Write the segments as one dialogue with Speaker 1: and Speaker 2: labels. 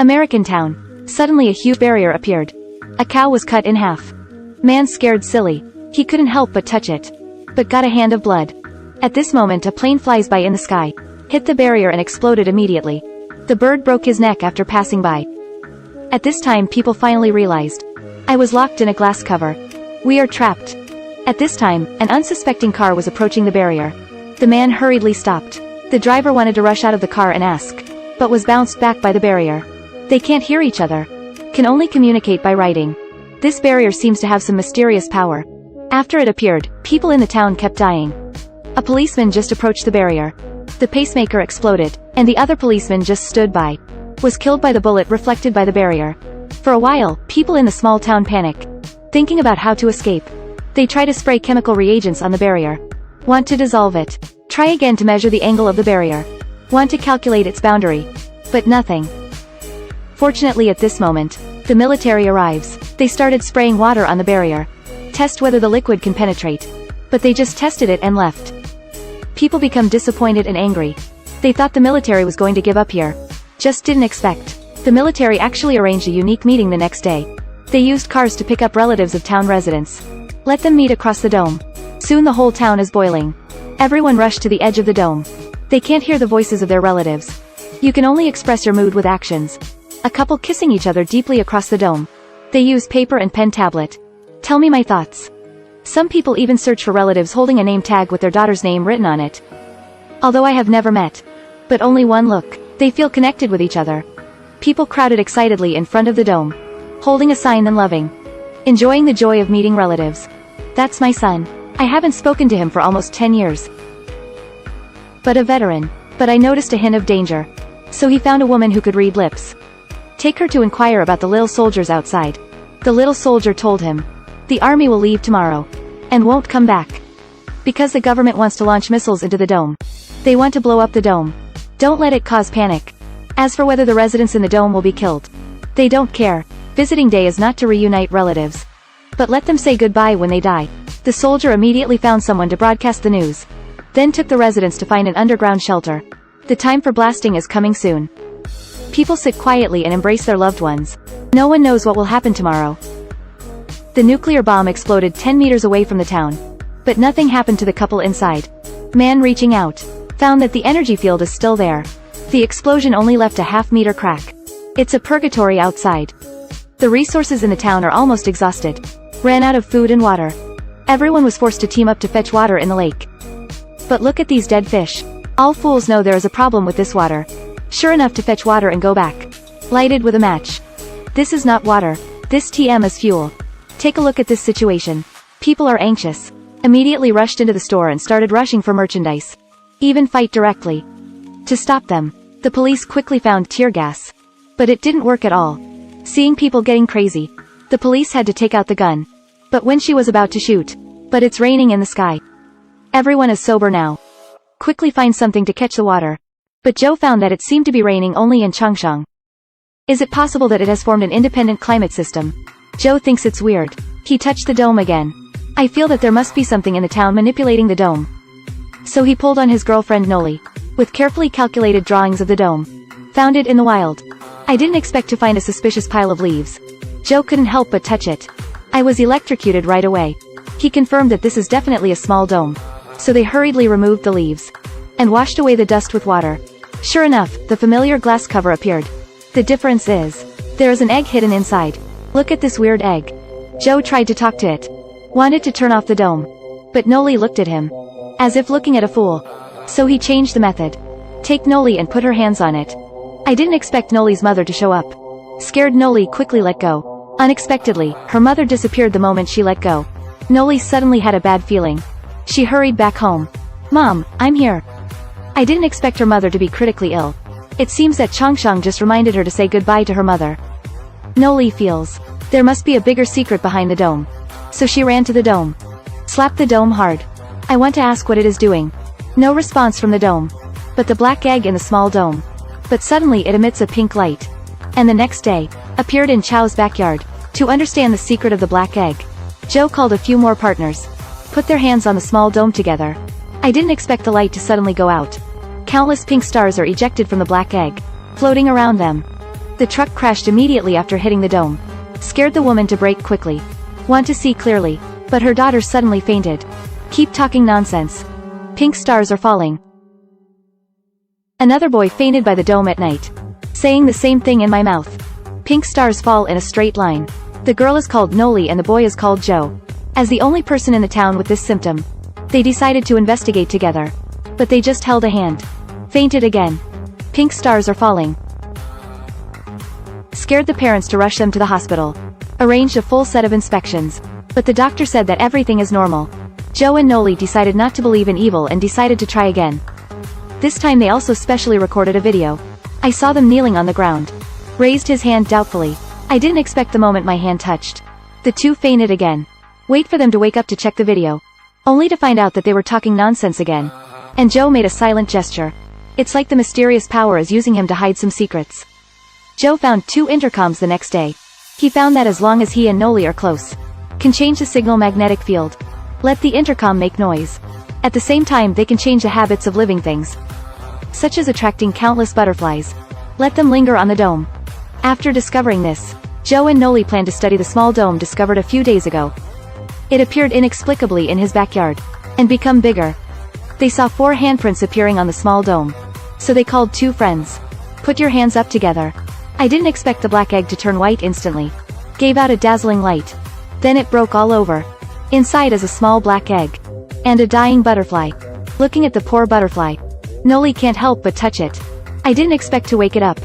Speaker 1: American town. Suddenly a huge barrier appeared. A cow was cut in half. Man scared silly. He couldn't help but touch it. But got a hand of blood. At this moment a plane flies by in the sky. Hit the barrier and exploded immediately. The bird broke his neck after passing by. At this time people finally realized. I was locked in a glass cover. We are trapped. At this time, an unsuspecting car was approaching the barrier. The man hurriedly stopped. The driver wanted to rush out of the car and ask, but was bounced back by the barrier. They can't hear each other. Can only communicate by writing. This barrier seems to have some mysterious power. After it appeared, people in the town kept dying. A policeman just approached the barrier. The pacemaker exploded, and the other policeman just stood by. Was killed by the bullet reflected by the barrier. For a while, people in the small town panic. Thinking about how to escape. They try to spray chemical reagents on the barrier. Want to dissolve it. Try again to measure the angle of the barrier. Want to calculate its boundary. But nothing. Fortunately at this moment, the military arrives. They started spraying water on the barrier. Test whether the liquid can penetrate. But they just tested it and left. People become disappointed and angry. They thought the military was going to give up here. Just didn't expect. The military actually arranged a unique meeting the next day. They used cars to pick up relatives of town residents. Let them meet across the dome. Soon the whole town is boiling. Everyone rushed to the edge of the dome. They can't hear the voices of their relatives. You can only express your mood with actions. A couple kissing each other deeply across the dome. They use paper and pen tablet. Tell me my thoughts. Some people even search for relatives holding a name tag with their daughter's name written on it. Although I have never met. But only one look. They feel connected with each other. People crowded excitedly in front of the dome. Holding a sign and loving. Enjoying the joy of meeting relatives. That's my son. I haven't spoken to him for almost 10 years. But a veteran. But I noticed a hint of danger. So he found a woman who could read lips. Take her to inquire about the little soldiers outside. The little soldier told him. The army will leave tomorrow. And won't come back. Because the government wants to launch missiles into the dome. They want to blow up the dome. Don't let it cause panic. As for whether the residents in the dome will be killed. They don't care. Visiting day is not to reunite relatives. But let them say goodbye when they die. The soldier immediately found someone to broadcast the news. Then took the residents to find an underground shelter. The time for blasting is coming soon. People sit quietly and embrace their loved ones. No one knows what will happen tomorrow. The nuclear bomb exploded 10 meters away from the town. But nothing happened to the couple inside. Man reaching out. Found that the energy field is still there. The explosion only left a half-meter crack. It's a purgatory outside. The resources in the town are almost exhausted. Ran out of food and water. Everyone was forced to team up to fetch water in the lake. But look at these dead fish. All fools know there is a problem with this water. Sure enough to fetch water and go back. Lighted with a match. This is not water. This TM is fuel. Take a look at this situation. People are anxious. Immediately rushed into the store and started rushing for merchandise. Even fight directly. To stop them, the police quickly found tear gas. But it didn't work at all. Seeing people getting crazy, the police had to take out the gun. But when she was about to shoot, but it's raining in the sky. Everyone is sober now. Quickly find something to catch the water. But Joe found that it seemed to be raining only in Changcheng. Is it possible that it has formed an independent climate system? Joe thinks it's weird. He touched the dome again. I feel that there must be something in the town manipulating the dome. So he pulled on his girlfriend Noli. With carefully calculated drawings of the dome. Found it in the wild. I didn't expect to find a suspicious pile of leaves. Joe couldn't help but touch it. I was electrocuted right away. He confirmed that this is definitely a small dome. So they hurriedly removed the leaves. And washed away the dust with water. Sure enough, the familiar glass cover appeared. The difference is, there is an egg hidden inside. Look at this weird egg. Joe tried to talk to it. Wanted to turn off the dome. But Noli looked at him. As if looking at a fool. So he changed the method. Take Noli and put her hands on it. I didn't expect Noli's mother to show up. Scared Noli quickly let go. Unexpectedly, her mother disappeared the moment she let go. Noli suddenly had a bad feeling. She hurried back home. Mom, I'm here. I didn't expect her mother to be critically ill. It seems that Changcheng just reminded her to say goodbye to her mother. Noli feels. There must be a bigger secret behind the dome. So she ran to the dome. Slapped the dome hard. I want to ask what it is doing. No response from the dome. But the black egg in the small dome. But suddenly it emits a pink light. And the next day, appeared in Chow's backyard. To understand the secret of the black egg, Joe called a few more partners. Put their hands on the small dome together. I didn't expect the light to suddenly go out. Countless pink stars are ejected from the black egg, floating around them. The truck crashed immediately after hitting the dome. Scared the woman to brake quickly. Want to see clearly. But her daughter suddenly fainted. Keep talking nonsense. Pink stars are falling. Another boy fainted by the dome at night. Saying the same thing in my mouth. Pink stars fall in a straight line. The girl is called Noli and the boy is called Joe. As the only person in the town with this symptom, they decided to investigate together. But they just held a hand. Fainted again. Pink stars are falling. Scared the parents to rush them to the hospital. Arranged a full set of inspections. But the doctor said that everything is normal. Joe and Noli decided not to believe in evil and decided to try again. This time they also specially recorded a video. I saw them kneeling on the ground. Raised his hand doubtfully. I didn't expect the moment my hand touched. The two fainted again. Wait for them to wake up to check the video. Only to find out that they were talking nonsense again. And Joe made a silent gesture. It's like the mysterious power is using him to hide some secrets. Joe found 2 intercoms the next day. He found that as long as he and Noli are close, can change the signal magnetic field. Let the intercom make noise. At the same time they can change the habits of living things, such as attracting countless butterflies. Let them linger on the dome. After discovering this, Joe and Noli plan to study the small dome discovered a few days ago. It appeared inexplicably in his backyard, and become bigger. They saw 4 handprints appearing on the small dome. So they called 2 friends. Put your hands up together. I didn't expect the black egg to turn white instantly. Gave out a dazzling light. Then it broke all over. Inside is a small black egg. And a dying butterfly. Looking at the poor butterfly, Noli can't help but touch it. I didn't expect to wake it up.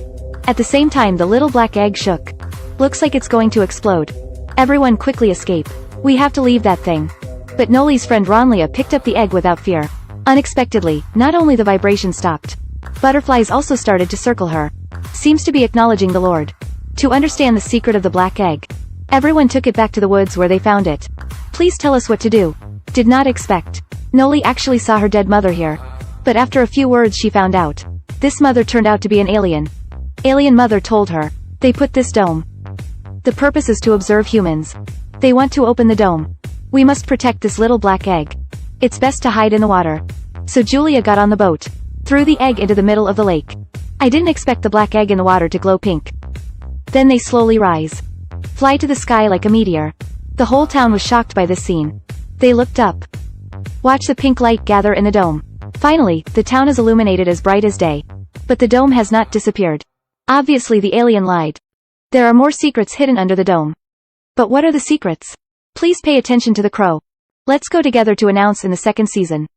Speaker 1: At the same time the little black egg shook. Looks like it's going to explode. Everyone quickly escape. We have to leave that thing. But Noli's friend Ronlia picked up the egg without fear. Unexpectedly, not only the vibration stopped, butterflies also started to circle her. Seems to be acknowledging the Lord. To understand the secret of the black egg, everyone took it back to the woods where they found it. Please tell us what to do. Did not expect. Noli actually saw her dead mother here. But after a few words she found out. This mother turned out to be an alien. Alien mother told her. They put this dome. The purpose is to observe humans. They want to open the dome. We must protect this little black egg. It's best to hide in the water. So Julia got on the boat. Threw the egg into the middle of the lake. I didn't expect the black egg in the water to glow pink. Then they slowly rise. Fly to the sky like a meteor. The whole town was shocked by this scene. They looked up. Watch the pink light gather in the dome. Finally, the town is illuminated as bright as day. But the dome has not disappeared. Obviously the alien lied. There are more secrets hidden under the dome. But what are the secrets? Please pay attention to the crow. Let's go together to announce in the 2nd season.